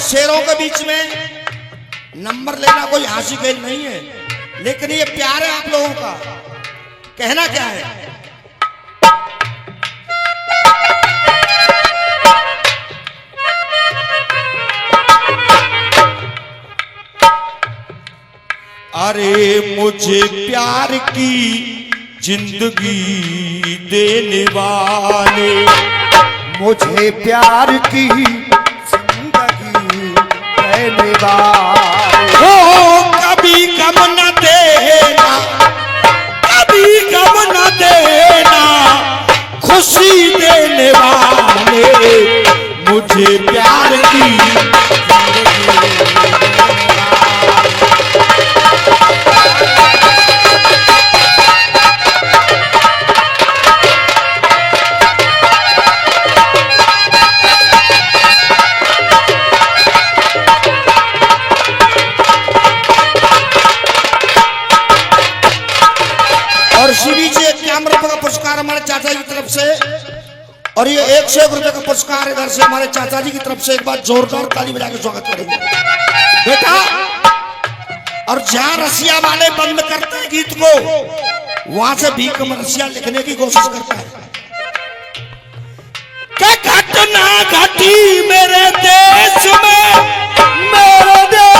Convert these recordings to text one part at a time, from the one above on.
शेरों के बीच में नंबर लेना कोई हासिल खेल नहीं है, लेकिन ये प्यार है आप लोगों का। कहना क्या है? अरे मुझे प्यार की जिंदगी देने वाले, मुझे प्यार की जिंदगी देने वाले, हो कभी गम न देना, कभी गम न देना, खुशी देने वाले, मुझे प्यार की पुरस्कार हमारे चाचा जी की तरफ से, और ये 101 रुपए का पुरस्कार इधर से हमारे चाचा जी की तरफ से। एक बार जोरदार ताली बजा के स्वागत करेंगे बेटा। और जहां रसिया वाले बंद करते हैं गीत को, वहां से भीख रसिया लिखने की कोशिश करता है। क्या घटना घटी मेरे देश में, मेरे देश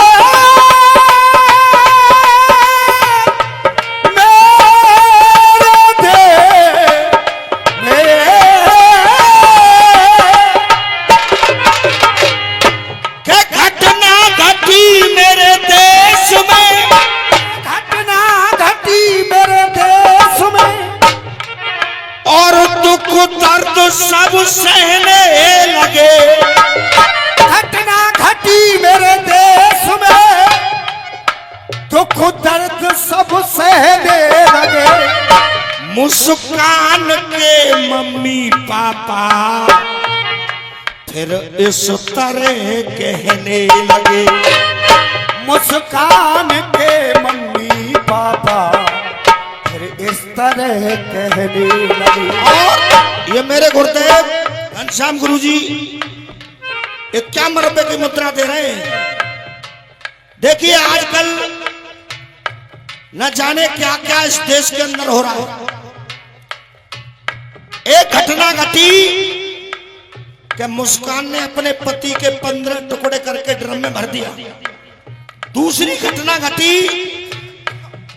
सब सहने लगे, घटना घटी मेरे देश में, दुख दर्द सब सहने लगे। मुस्कान के मम्मी पापा फिर इस तरह कहने लगे, मुस्कान के मम्मी पापा फिर इस तरह कहने लगे। और ये मेरे गुरुदेव घनश्याम गुरु जी 51 रुपए की मुद्रा दे रहे हैं। देखिए आजकल न जाने क्या क्या इस देश के अंदर हो रहा है। एक घटना घटी कि मुस्कान ने अपने पति के 15 टुकड़े करके ड्रम में भर दिया। दूसरी घटना घटी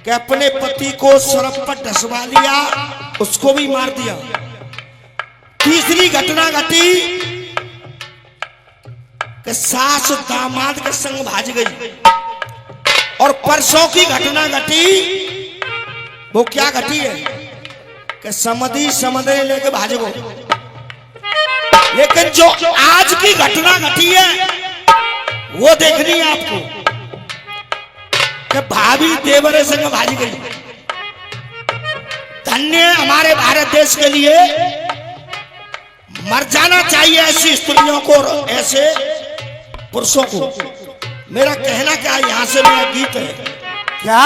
कि अपने पति को सड़क पर धसवा लिया, उसको भी मार दिया। तीसरी घटना घटी कि सास दामाद के संग भाज गई। और परसों की घटना घटी, वो क्या घटी है कि समधी समधे लेके भाज गो। लेकिन जो आज की घटना घटी है वो देखनी है आपको कि भाभी देवरे संग भाज गई। धन्य हमारे भारत देश के लिए, मर जाना चाहिए ऐसी स्त्रियों को और ऐसे पुरुषों को। मेरा कहना क्या है, यहां से मेरा गीत है क्या।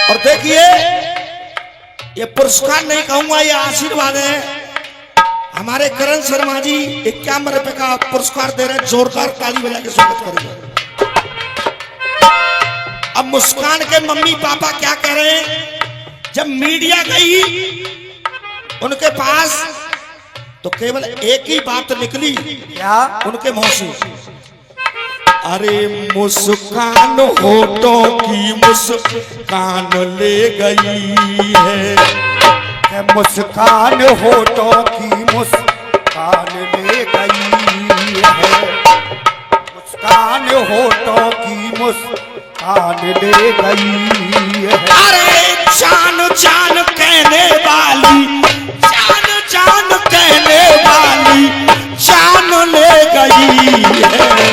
और देखिए ये पुरस्कार नहीं कहूंगा, ये आशीर्वाद है। हमारे करण शर्मा जी 51 रुपए का पुरस्कार दे रहे हैं। जोरदार ताली बजा के स्वागत करेंगे। अब मुस्कान के मम्मी पापा क्या कह रहे हैं, जब मीडिया गई उनके पास तो केवल एक ही बात निकली क्या उनके मुंह से, अरे मुस्कान होठों की मुस्कान ले गई है, मुस्कान होठों की मुस्कान ले गई है, मुस्कान होठों की मुस्कान ले गई है। अरे जान जान कहने वाली, जान जान कहने वाली जान ले गई है,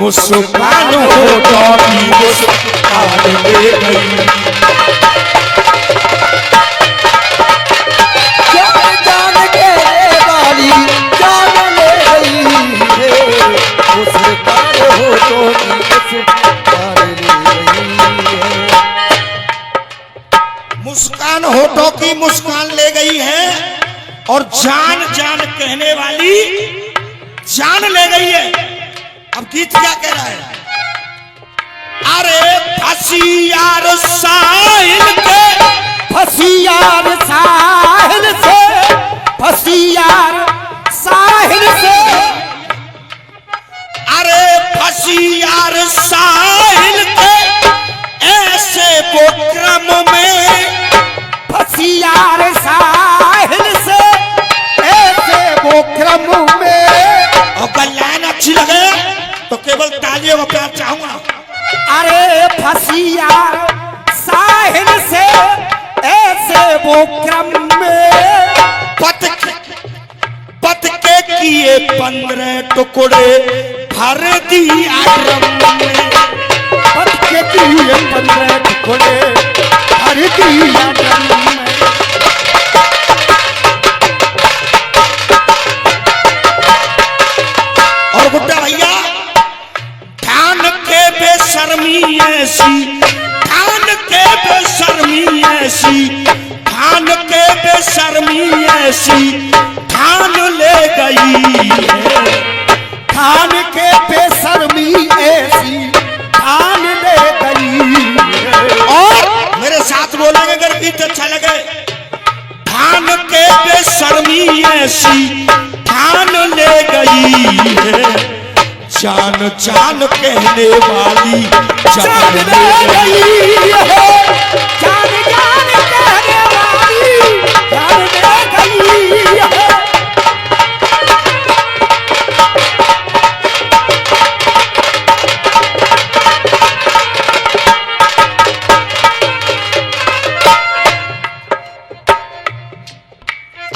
मुस्कान होठों की मुस्कान ले गई। जान जान कहने वाली जान ले गई है, मुस्कान होठों की मुस्कान ले गई है। मुस्कान होठों की मुस्कान ले गई है और जान जान कहने वाली जान ले गई है। अब गीत क्या कह रहा है? अरे फसियार साहिल के, फसियार साहिल से, फसियार साहिल से, अरे फसियार साहिल के ऐसे वो क्रम में, फसियार साहिल से ऐसे वो क्रम में। और अगर लाइन अच्छी लगे तो केवल तालियों का प्यार चाहूंगा। अरे फसियार साहिल से ऐसे वो क्रम में, पत के किए 15 टुकड़े भर दिया ड्रम में। पत के किए 15 टुकड़े भर दिया ड्रम में। और गुड्डा भैया ठान के बेशर्मी ऐसी, ठान के बेशर्मी ऐसी, ठान के बेशर्मी ऐसी ठान ले गई है। ठान के बेशर्मी ऐसी ठान ले गई है। और मेरे साथ बोलेंगे अगर गीत अच्छा लगे। ठान के बेशर्मी ऐसी ठान ले गई है। जान जान कहने वाली जान ले गई है। जान जान कहने वाली जान ले गई है।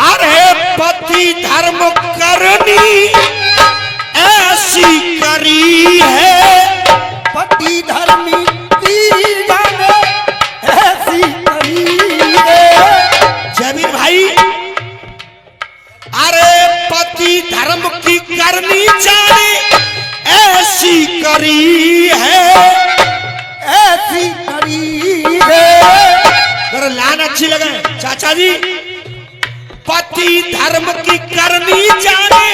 अरे पति धर्म करनी ऐसी करी है। पति धर्मी की जाने ऐसी करी है। जमीर भाई अरे पति धर्म की करनी जाने ऐसी करी है। ऐसी करी है। अगर लाइन अच्छी लगे चाचा जी। पति धर्म की करनी जाने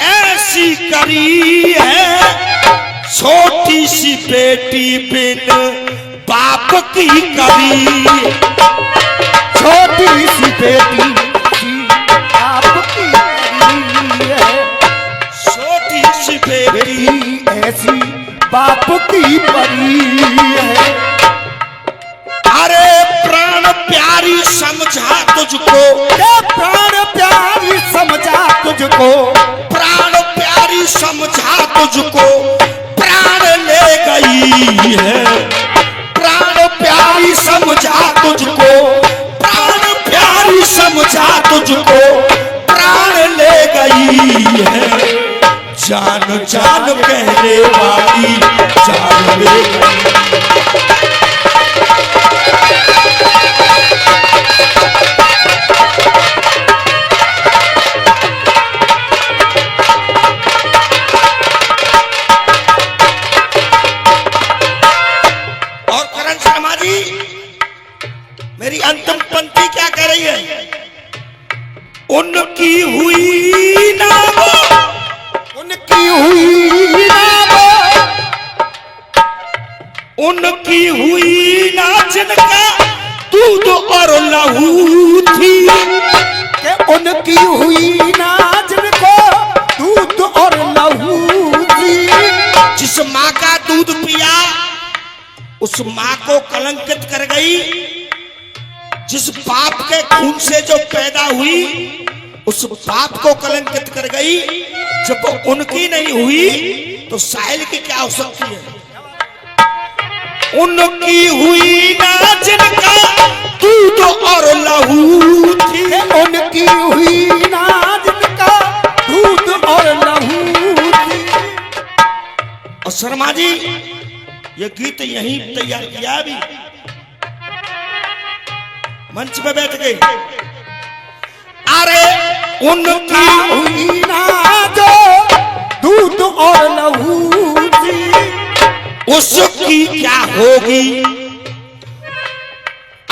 ऐसी करी है। छोटी सी बेटी बिन बाप की करी। छोटी सी बेटी आपकी करी है। छोटी सी बेटी बेटी ऐसी बाप की परी है। अरे प्राण प्यारी समझा तुझको, प्राण प्यारी समझा तुझको, प्राण प्यारी समझा तुझको प्राण ले गई है। प्राण प्यारी समझा तुझको, प्राण प्यारी समझा तुझको प्राण ले गई है। जान जान कहने वाली जान ले गई। मेरी अंतिम पंक्ति क्या कह रही है? उनकी हुई ना वो, उनकी हुई ना वो, उनकी हुई ना जिनका दूध और लहू थी। कि उनकी हुई ना जिनको दूध और लहू थी। जिस माँ का दूध पिया उस माँ को कलंकित कर गई। जिस बाप के खून से जो पैदा हुई उस बाप को कलंकित कर गई। जब वो उनकी नहीं हुई तो साहिल की क्या हो सकती है? उनकी हुई ना जिनका दूध और लहू थी। उनकी हुई ना जिनका दूध और लहू थी। और शर्मा जी ये गीत यहीं तैयार किया अभी मंच पे बैठ गए। अरे उनकी हुई ना जो दूध और लहू थी। उसकी क्या होगी?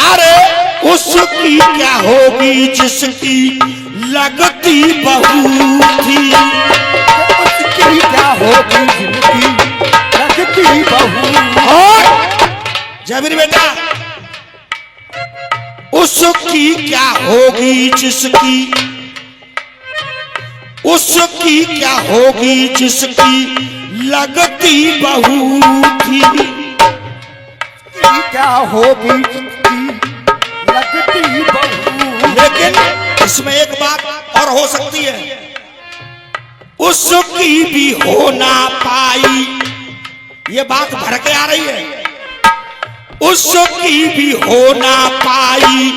अरे उसकी क्या होगी जिसकी लगती बहू थी। बेटा, उसकी क्या होगी जिसकी, उसकी क्या होगी जिसकी लगती बहू थी। क्या होगी जिसकी लगती बहू। लेकिन इसमें एक बात और हो सकती है, उसकी भी हो ना पाई, ये बात भर के आ रही है, उसकी भी हो ना पाई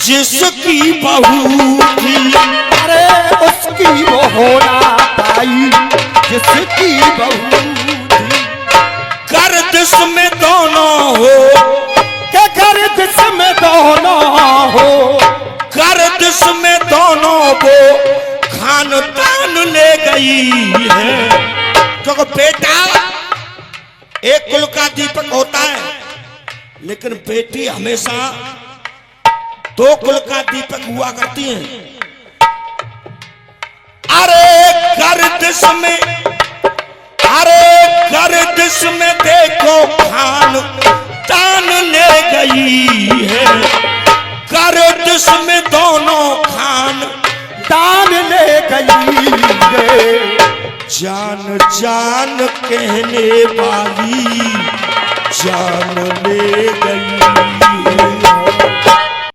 जिसकी बहू थी। अरे उसकी वो हो ना पाई जिसकी बहू थी। गर्दिश में दोनों हो, के गर्दिश में दोनों हो, गर्दिश में दोनों वो खानदान ले गई है। क्योंकि बेटा एक कुल का दीपक होता है, लेकिन बेटी हमेशा दो कुल का दीपक हुआ करती है। अरे गर्दिश में, अरे गर्दिश में देखो खानदान ले गई है, गर्दिश में दोनों दान ले गई है। जान जान कहने वाली जान ले गई।